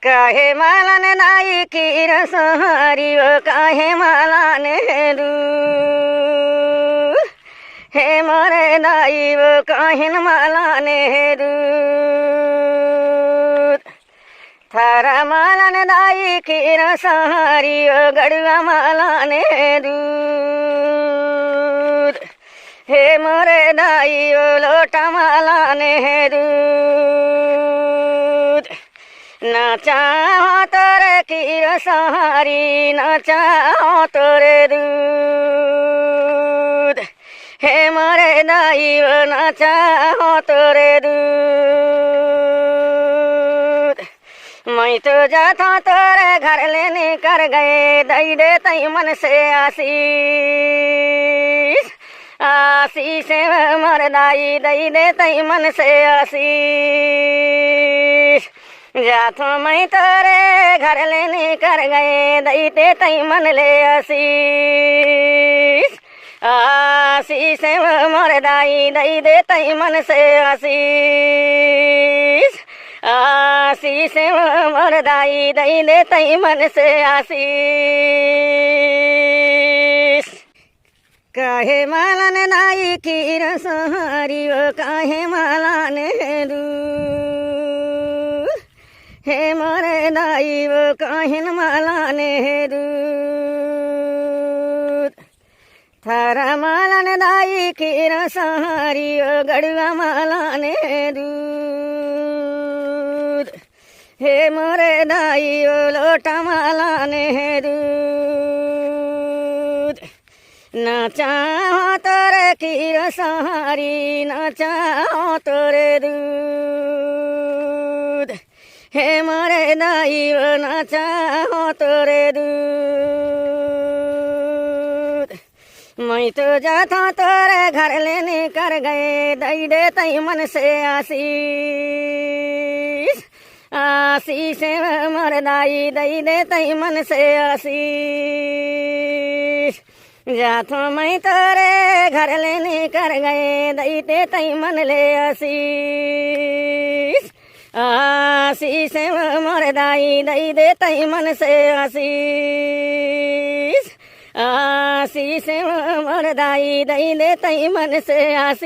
काहे मालन नाई की रसहारी वो काहे मालन दू हे मोरे दाई वो काहिन मालन दू थारा मालन दाई की रसहारी वो गड़ुआ मालन दू हे मोरे दाई वो लोटा मालन दू न चाहो तोरे की रसहारी न चाहो तोरे दूध हे मोरे दाई वो न चाहो तोरे दूध मैं तो जाता तोरे घर लेने कर गए दई दे तई मन से आशीष आशीष मोर दाई दई दे तई मन से आशीष जाथो मैं तोरे घर लेने कर गए दईते तई मन ले आशीष आशीष मोर दाई दई दे तई मन से आशीष आशीष मोर दाई दई दे तई मन से आशीष काहे मालन दाई की रसहारी वो काहे मालन दू हे मोरे दाई वो काहिन मालन दूध थारा मालन दाई की रसहारी वो गड़ुआ मालन दूध हे मोरे दाई वो लोटा मालन दूध न चाहो तोरे की रसहारी न चाहो तोरे दूध हे मोरे दाई वो न चाहो तोरे दूध मैं तो जाता तोरे घर लेने कर गए दई दे तई मन से आशीष आशीष मोर दाई दई दे तई मन से आशीष जाथो मैं तोरे घर लेने कर गए दई दे तई मन ले आशीष आशीष मोर दाई दई दे तई मन से आशीष आशीष मोर दाई दई दे तई मन से आशीष।